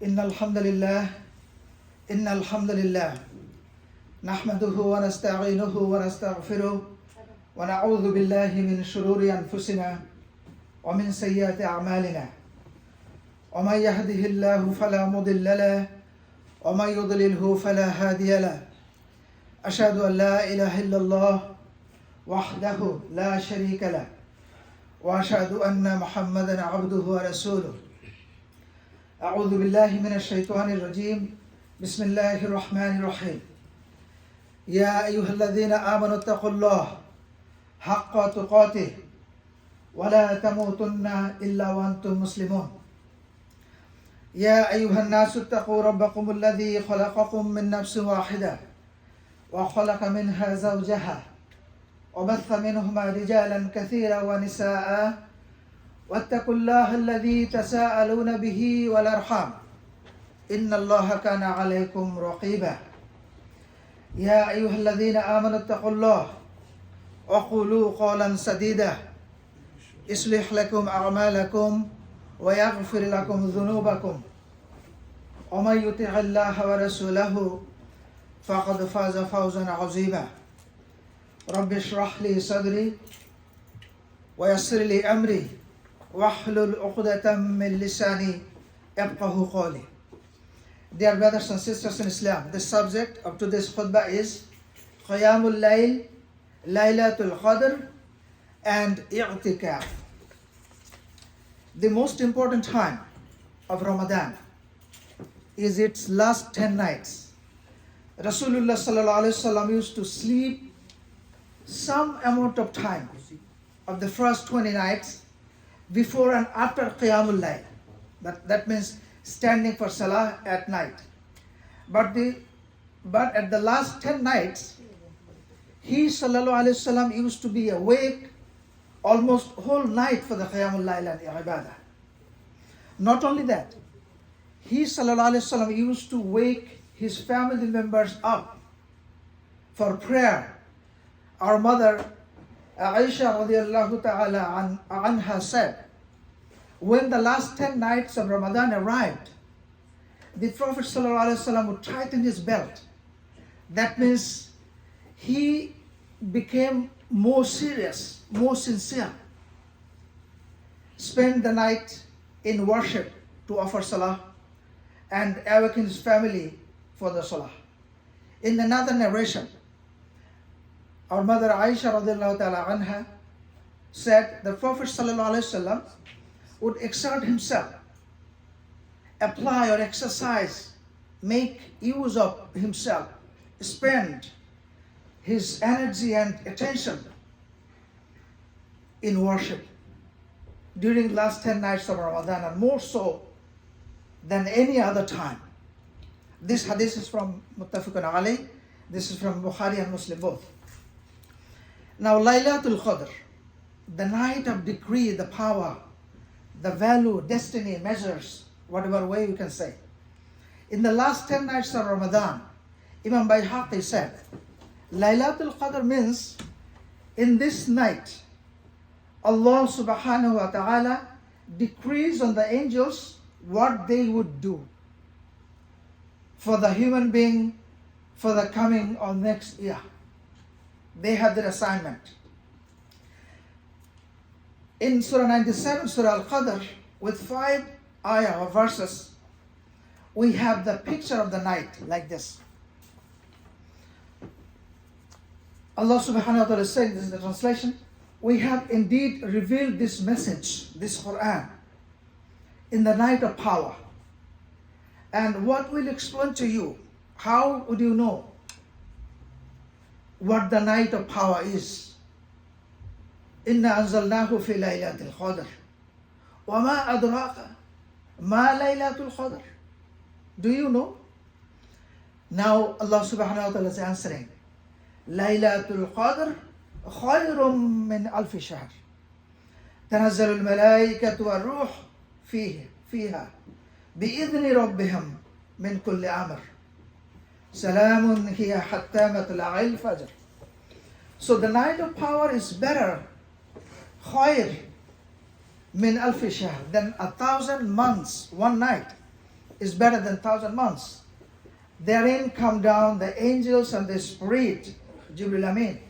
إن الحمد لله إن الحمد لله نحمده ونستعينه ونستغفره ونعوذ بالله من شرور أنفسنا ومن سيئات أعمالنا ومن يهده الله فلا مضل له ومن يضلله فلا هادي له أشهد أن لا إله إلا الله وحده لا شريك له وأشهد أن محمدا عبده ورسوله أعوذ بالله من الشيطان الرجيم بسم الله الرحمن الرحيم يا أيها الذين آمنوا اتقوا الله حق تقاته ولا تموتن إلا وأنتم مسلمون يا أيها الناس اتقوا ربكم الذي خلقكم من نفس واحدة وخلق منها زوجها وبث منهما رجالا كثيرا ونساء واتقوا الله الذي تساءلون به والأرحام إن الله كان عليكم رقيبا يا أيها الذين آمنوا اتقوا الله وقولوا قولا سديدا يصلح لكم أعمالكم ويغفر لكم ذنوبكم ومن يطع الله ورسوله فقد فاز فوزا عظيما رب اشرح لي صدري ويسر لي أمري واحلل عقدة من لساني يفقهوا قولي. Dear brothers and sisters in Islam, the subject of today's khutbah is Qiyamul, Lail, Lailatul Qadr and i'tikaf. The most important time of Ramadan is its last 10 nights. Rasulullah sallallahu alaihi wasallam used to sleep some amount of time of the first 20 nights before and after Qiyamul Lail. That means standing for Salah at night. But at the last 10 nights, he sallallahu alaihi wasallam used to be awake almost whole night for the Qiyamul Lail and Ibadah. Not only that, he sallallahu alaihi wasallam used to wake his family members up for prayer. Our mother Aisha radiallahu ta'ala anha said, when the last 10 nights of Ramadan arrived, the Prophet sallallahu alaihi wasallam would tighten his belt. That means he became more serious, more sincere. Spend the night in worship to offer salah and awaken his family for the salah. In another narration, our mother Aisha radiallahu ta'ala anha said the Prophet sallallahu alaihi wasallam would exert himself, apply or exercise, make use of himself, spend his energy and attention in worship during last 10 nights of Ramadan, and more so than any other time. This hadith is from Muttafiqun alayh. This is from Bukhari and Muslim both. Now, Lailatul Qadr, the night of decree, the power, the value, destiny, measures, whatever way you can say. In the last 10 nights of Ramadan, Imam Bayhaqi said, Lailatul Qadr means in this night, Allah subhanahu wa ta'ala decrees on the angels what they would do for the human being for the coming of next year. They have their assignment. In Surah 97, Surah Al-Qadr, with 5 ayah or verses, we have the picture of the night like this. Allah subhanahu wa ta'ala is saying, this is the translation, we have indeed revealed this message, this Quran, in the night of power. And what will explain to you, how would you know what the night of power is? Inna anzalnahu fi Lailatul Qadr. Wa ma adraka ma Lailatul Qadr. Do you know? Now Allah subhanahu wa ta'ala is answering. Lailatul Qadr khayrun min alfi shahr. تنزل الملائكة والروح فيها بإذن ربهم من كل أمر سلام هي حتى مطلع الفجر. So the night of power is better, khayr min alfi shahr, than 1,000 months, one night. is better than 1,000 months. Therein come down the angels and the Spirit, Jibril Amin,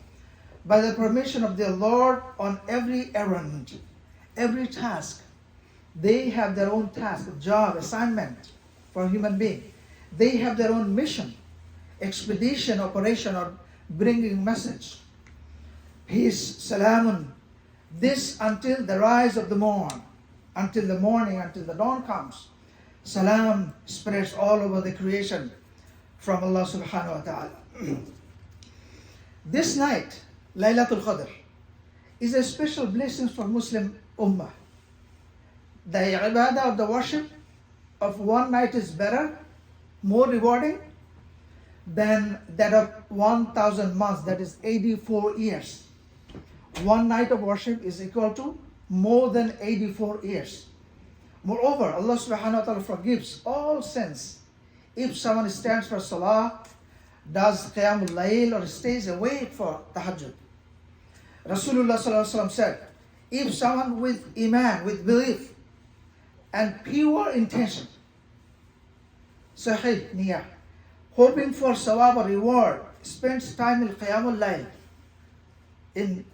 by the permission of their Lord on every errand, every task. They have their own task, job, assignment for human being. They have their own mission, expedition, operation, or bringing message. Peace, salamun, this until the rise of the morn, until the morning, until the dawn comes. Salam spreads all over the creation from Allah subhanahu wa ta'ala. This night, Lailatul Qadr, is a special blessing for Muslim Ummah. The ibadah of the worship of one night is better, more rewarding than that of 1,000 months, that is 84 years. One night of worship is equal to more than 84 years. Moreover, Allah subhanahu wa ta'ala forgives all sins if someone stands for salah, does Qiyamul, Lail, or stays awake for tahajjud. Rasulullah sallallahu alaihi wasallam said, if someone with iman, with belief, and pure intention, sahih niyah, hoping for sawab or reward, spends time in Qiyamul Lail, in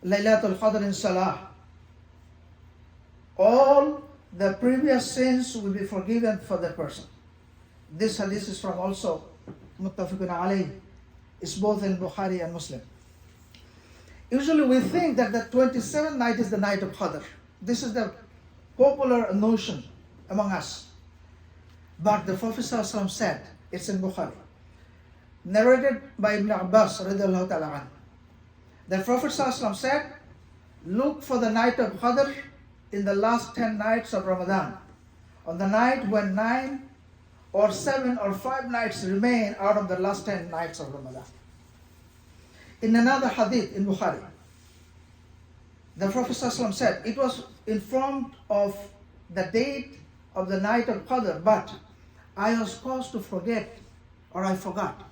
Lailatul Qadr in Salah, all the previous sins will be forgiven for that person. This hadith is from also Muttafiqun alayh. It's both in Bukhari and Muslim. Usually we think that the 27th night is the night of Qadr. This is the popular notion among us. But the Prophet ﷺ said, it's in Bukhari, narrated by Ibn Abbas radiallahu ta'ala anhu. The Prophet ﷺ said, look for the night of Qadr in the last 10 nights of Ramadan, on the night when 9 or 7 or 5 nights remain out of the last 10 nights of Ramadan. In another hadith in Bukhari, the Prophet ﷺ said, it was informed of the date of the night of Qadr, but I was caused to forget, or I forgot.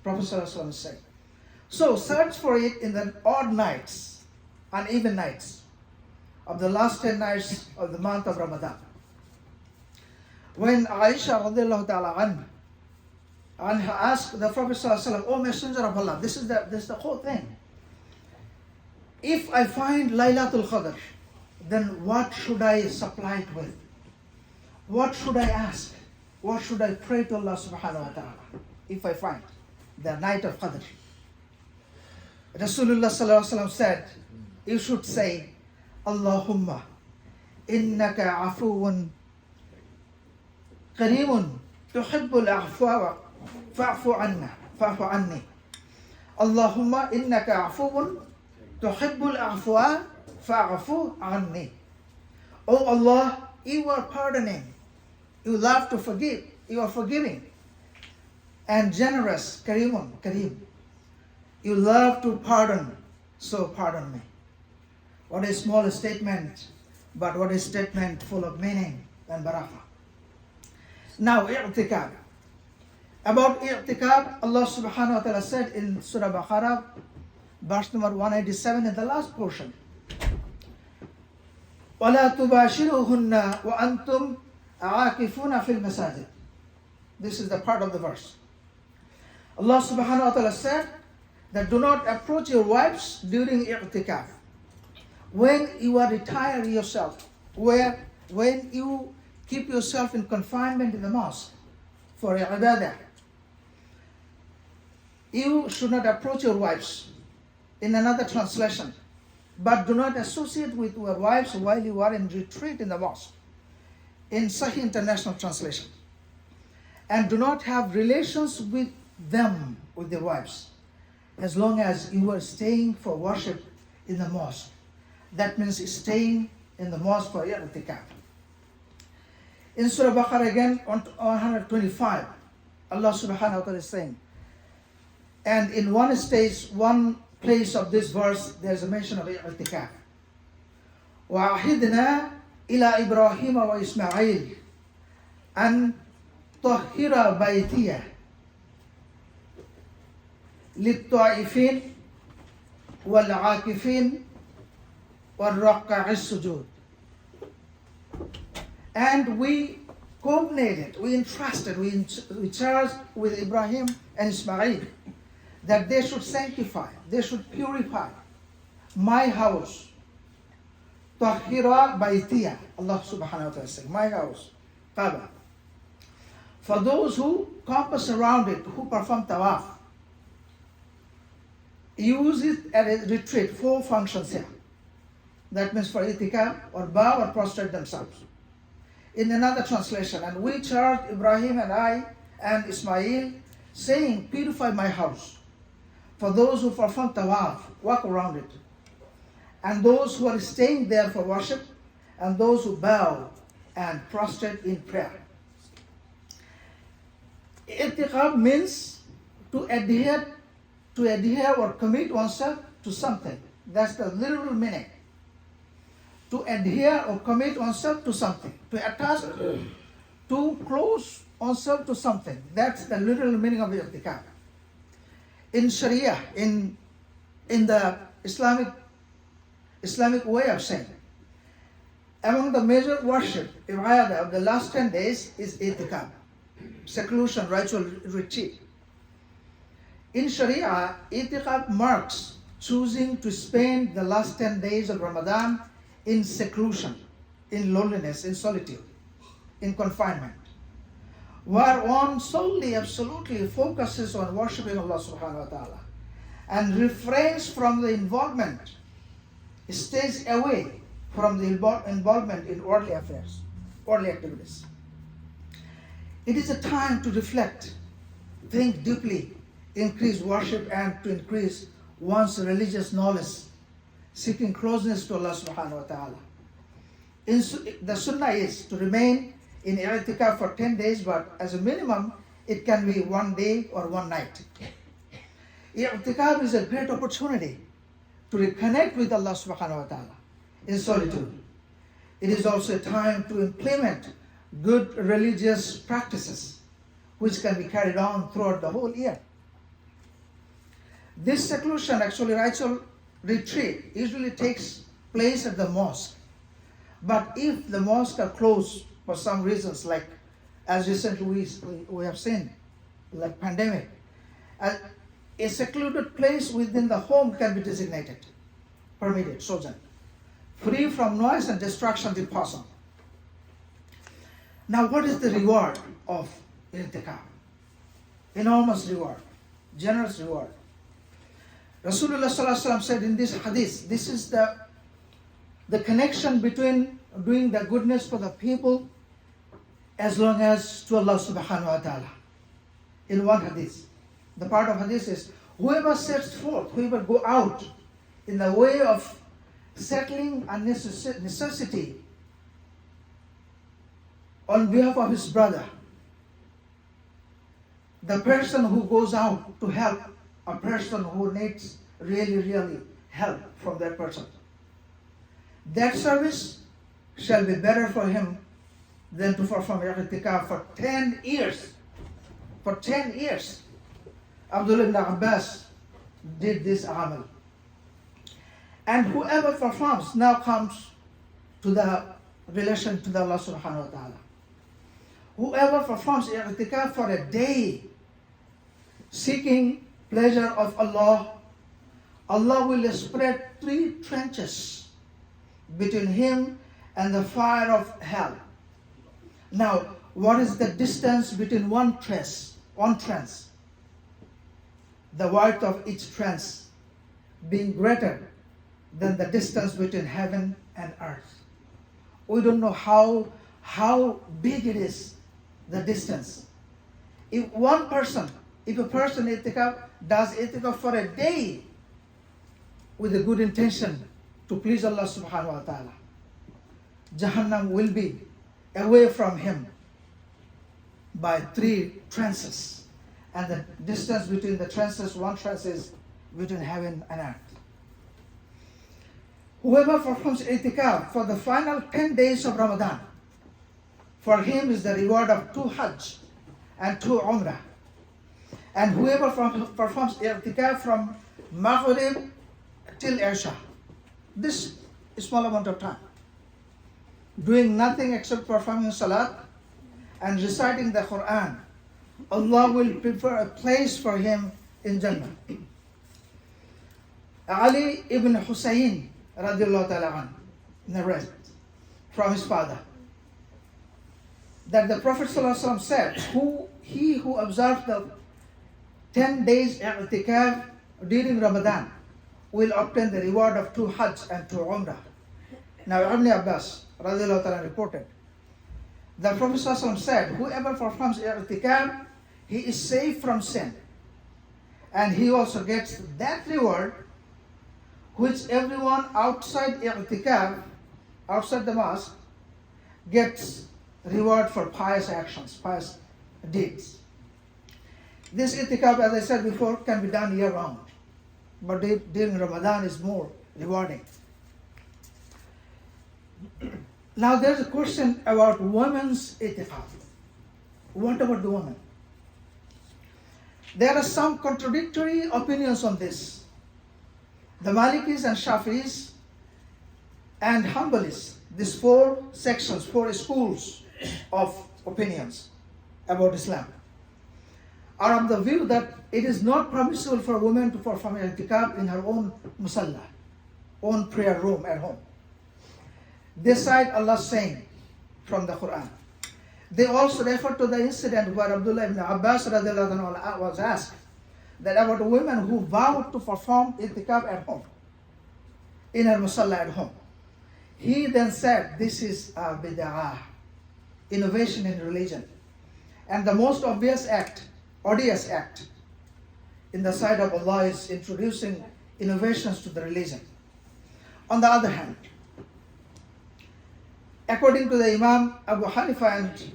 Prophet ﷺ said. So search for it in the odd nights, uneven nights of the last 10 nights of the month of Ramadan. When Aisha radiallahu ta'ala anha asked the Prophet ﷺ, O Messenger of Allah, this is the whole thing. If I find Lailatul Qadr, then what should I supply it with? What should I ask? What should I pray to Allah subhanahu wa ta'ala if I find the night of Qadr? Rasulullah sallallahu alaihi wasallam said, you should say, Allahumma innaka afuun kareemun tuhibbul afwa fa'fu anni. Allahumma innaka afuun tuhibbul afwa fa'fu anni. Oh Allah, you are pardoning. You love to forgive. You are forgiving and generous. Kareem. You love to pardon. So pardon me. What a small statement, but what a statement full of meaning and barakah. Now, i'tikaf. About i'tikaf, Allah subhanahu wa ta'ala said in Surah Baqarah, verse number 187 in the last portion, وَلَا تُبَاشِرُهُنَّ وَأَنْتُمْ عَاكِفُونَ فِي الْمَسَاجِدِ. This is the part of the verse. Allah subhanahu wa ta'ala said that do not approach your wives during i'tikaf. When you are retired yourself, when you keep yourself in confinement in the mosque for ibadah, you should not approach your wives. In another translation, but do not associate with your wives while you are in retreat in the mosque. In Sahih International Translation. And do not have relations with them, with their wives, as long as you are staying for worship in the mosque. That means staying in the mosque for i'tikaf. In Surah Baqarah again, on 125, Allah subhanahu wa ta'ala is saying, and in one place of this verse, there's a mention of i'tikaf. وَعَهِدْنَا إِلَى إِبْرَاهِيمَ وَإِسْمَاعِيلَ أَنْ طَهِّرَ بَيْتِيَ لِلطَّائِفِينَ وَالْعَاكِفِينَ وَالرَّكَّعِ السُّجُودِ. And we coordinated, we entrusted, we charged with Ibrahim and Ismail that they should sanctify, they should purify my house. Tahira Baitiya, Allah subhanahu wa ta'ala said, my house, Kaaba. For those who compass around it, who perform tawaf, use it as a retreat, 4 functions here. That means for itikaf or bow or prostrate themselves. In another translation, and we charged Ibrahim and I and Ismail, saying, purify my house. For those who perform tawaf, walk around it. And those who are staying there for worship, and those who bow and prostrate in prayer. I'tikaf means to adhere or commit oneself to something. That's the literal meaning. To adhere or commit oneself to something. To attach, to close oneself to something. That's the literal meaning of i'tikaf. In Sharia, in the Islamic way of saying, among the major worship, ibadah of the last 10 days is i'tikaf, seclusion, ritual retreat. In Sharia, i'tikaf marks choosing to spend the last 10 days of Ramadan in seclusion, in loneliness, in solitude, in confinement, where one solely, absolutely focuses on worshipping Allah subhanahu wa ta'ala and refrains from the involvement, stays away from the involvement in worldly affairs, worldly activities. It is a time to reflect, think deeply, increase worship, and to increase one's religious knowledge, seeking closeness to Allah subhanahu wa ta'ala. The sunnah is to remain in i'tikaf for 10 days, but as a minimum, it can be 1 day or 1 night. I'tikaf is a great opportunity to reconnect with Allah subhanahu wa ta'ala in solitude. It is also a time to implement good religious practices which can be carried on throughout the whole year. This seclusion, actually ritual retreat, usually takes place at the mosque. But if the mosques are closed for some reasons, like as recently we have seen, like pandemic, a secluded place within the home can be designated, permitted, chosen, free from noise and distraction if possible. Now, what is the reward of i'tikaf? Enormous reward, generous reward. Rasulullah sallallahu alaihi wasallam said in this hadith, this is the connection between doing the goodness for the people as long as to Allah subhanahu wa ta'ala. In one hadith, the part of hadith is, whoever sets forth, whoever go out in the way of settling a necessity on behalf of his brother, the person who goes out to help a person who needs really help from that person, that service shall be better for him than to perform i'tikaf for 10 years. For 10 years. Abdullah ibn Abbas did this amal. And whoever performs now comes to the relation to the Allah subhanahu wa ta'ala. Whoever performs i'tikaf for a day, seeking pleasure of Allah, Allah will spread 3 trenches between him and the fire of hell. Now, what is the distance between one trench? The width of each trench being greater than the distance between heaven and earth. We don't know how big it is, the distance. If a person does i'tikaf for a day with a good intention to please Allah subhanahu wa ta'ala, Jahannam will be away from him by 3 trenches. And the distance between the trenches, one trench is between heaven and earth. Whoever performs i'tikaf for the final 10 days of Ramadan, for him is the reward of 2 Hajj and 2 Umrah. And whoever performs i'tikaf from Maghrib till Isha, this small amount of time, doing nothing except performing salat and reciting the Quran, Allah will prepare a place for him in Jannah. Ali ibn Husayn radiallahu ta'ala narrates from his father that the Prophet ﷺ said, he who observes the 10 days i'tikaf during Ramadan will obtain the reward of 2 Hajj and 2 Umrah. Now Ibn Abbas radiallahu ta'ala reported, the Prophet ﷺ said, whoever performs i'tikaf, he is safe from sin, and he also gets that reward which everyone outside i'tikaf, outside the mosque, gets reward for pious actions, pious deeds. This i'tikaf, as I said before, can be done year round, but during Ramadan is more rewarding. Now there's a question about women's i'tikaf. What about the women? There are some contradictory opinions on this. The Malikis and Shafis and Hanbalis, these 4 sections, 4 schools of opinions about Islam, are of the view that it is not permissible for a woman to perform i'tikaf in her own musalla, own prayer room at home. They cite Allah's saying from the Quran. They also refer to the incident where Abdullah ibn Abbas was asked that about a woman who vowed to perform i'tikaf at home, in her musalla at home. He then said, this is a bid'ah, innovation in religion, and the most odious act in the sight of Allah is introducing innovations to the religion. On the other hand, according to the Imam Abu Hanifa and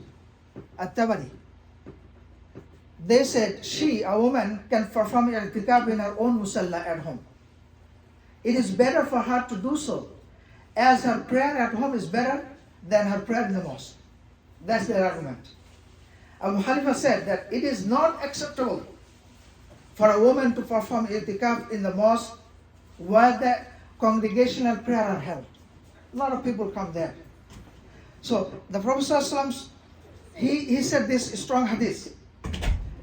At-Tabari, they said a woman can perform i'tikaf in her own musalla at home. It is better for her to do so, as her prayer at home is better than her prayer in the mosque. That's their argument. Abu Hanifa said that it is not acceptable for a woman to perform i'tikaf in the mosque where the congregational prayer are held. A lot of people come there. So the Prophet ﷺ, he said this strong hadith.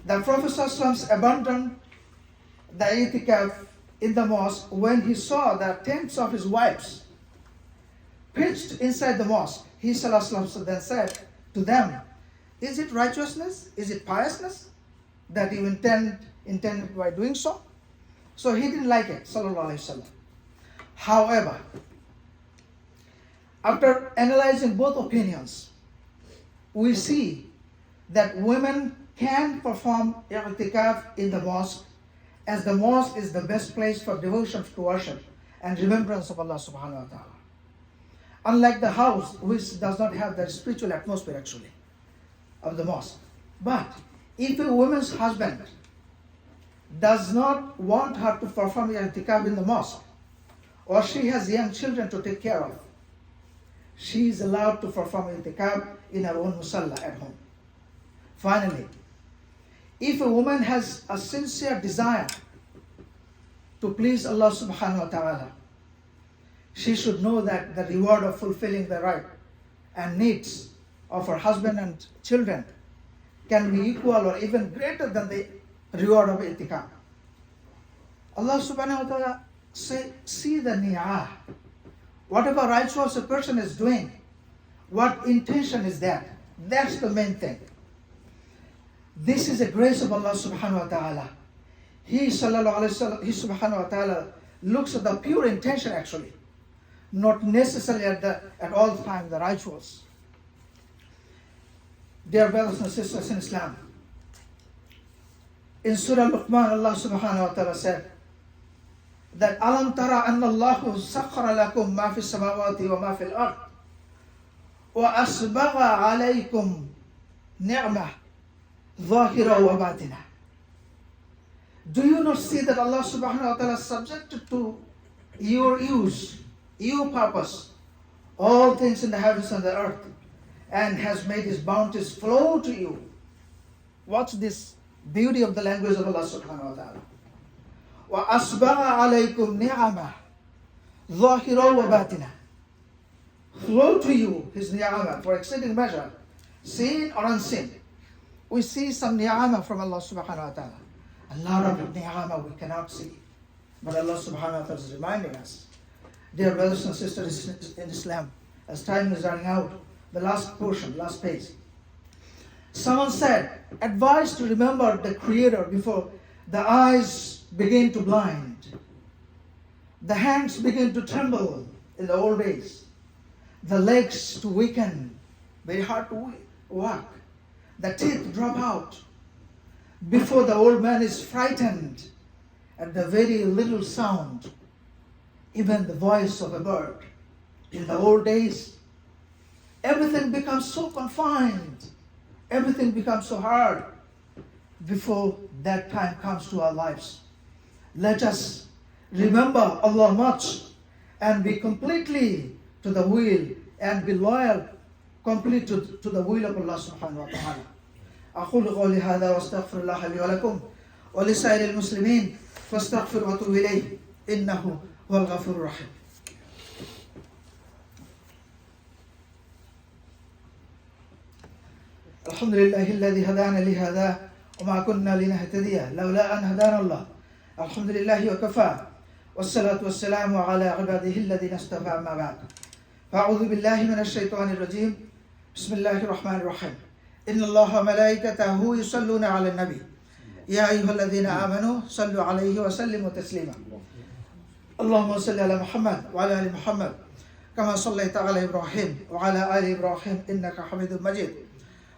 The Prophet ﷺ abandoned the i'tikaf in the mosque when he saw the tents of his wives pitched inside the mosque. He ﷺ then said to them, is it righteousness? Is it piousness that you intended by doing so? So he didn't like it, sallallahu alaihi wasallam. However, after analyzing both opinions, we see that women can perform i'tikaf in the mosque, as the mosque is the best place for devotion to worship and remembrance of Allah subhanahu wa ta'ala. Unlike the house, which does not have the spiritual atmosphere actually of the mosque. But if a woman's husband does not want her to perform i'tikaf in the mosque, or she has young children to take care of, she is allowed to perform i'tikaf in her own musalla at home. Finally, if a woman has a sincere desire to please Allah subhanahu wa ta'ala, she should know that the reward of fulfilling the right and needs of her husband and children can be equal or even greater than the reward of i'tikaf. Allah subhanahu wa ta'ala see the niyah. Whatever rituals a person is doing, what intention is that? That's the main thing. This is a grace of Allah subhanahu wa ta'ala. He subhanahu wa ta'ala looks at the pure intention actually, not necessarily at all times the rituals. Dear brothers and sisters in Islam, in Surah Luqman, Allah subhanahu wa ta'ala said that Alam tara anna Allahu sakhara lakum ma fi samawati wa ma fi al-ard wa asbagha alaykum ni'mah zahira wa batina. Do you not see that Allah subhanahu wa ta'ala subjected to your use, your purpose, all things in the heavens and the earth, and has made His bounties flow to you? Watch this beauty of the language of Allah subhanahu wa ta'ala. وَأَسْبَغَ عَلَيْكُمْ نِعَمَهُ ظَاهِرًا وَبَاطِنًا. Flow to you His ni'amah for exceeding measure, seen or unseen. We see some ni'amah from Allah subhanahu wa ta'ala. A lot of ni'amah we cannot see. But Allah subhanahu wa ta'ala is reminding us. Dear brothers and sisters in Islam, as time is running out, the last portion, last page. Someone said, advice to remember the Creator before the eyes begin to blind. The hands begin to tremble in the old days. The legs to weaken, very hard to walk. The teeth drop out. Before the old man is frightened at the very little sound, even the voice of a bird. In the old days, everything becomes so confined. Everything becomes so hard before that time comes to our lives. Let us remember Allah much and be completely to the will and be loyal complete to the will of Allah subhanahu wa ta'ala. أقول قولي هذا واستغفر الله لي ولكم ولسائر المسلمين فاستغفر واتوب إليه إنه هو الغفور الرحيم. الحمد لله الذي هدانا لهذا وما كنا لنهتدي لولا أن هدانا الله. الحمد لله وكفى والصلاة والسلام على عباده الذين اصطفى أما بعد. فأعوذ بالله من الشيطان الرجيم. بسم الله الرحمن الرحيم. إن الله وملائكته يصلون على النبي يا أيها الذين آمنوا صلوا عليه وسلموا تسليما. اللهم صل على محمد وعلى آل محمد كما صليت على إبراهيم وعلى آل إبراهيم إنك حميد مجيد.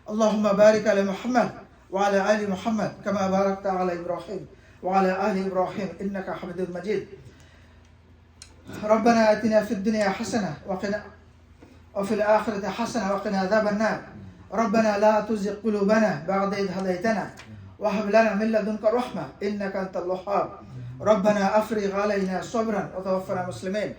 اللهم بارك على محمد وعلى آل محمد كما باركت على إبراهيم وعلى آل إبراهيم إنك حميد مجيد. ربنا آتنا في الدنيا حسنة وفي الآخرة حسنة وقنا عذاب النار. ربنا لا تزغ قلوبنا بعد إذ هديتنا وهب لنا من لدنك رحمة إنك أنت الوهاب. ربنا أفرغ علينا صبرا وتوفنا مسلمين.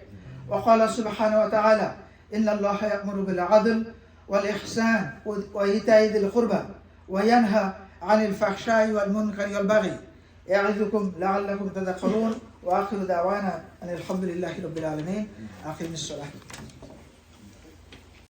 وقال سبحانه وتعالى إن الله يأمر بالعدل والإحسان وإيتاء ذي القربى وينهى عن الفحشاء والمنكر والبغي يعظكم لعلكم تذكرون. وآخر دعوانا أن الحمد لله رب العالمين. أقم الصلاة.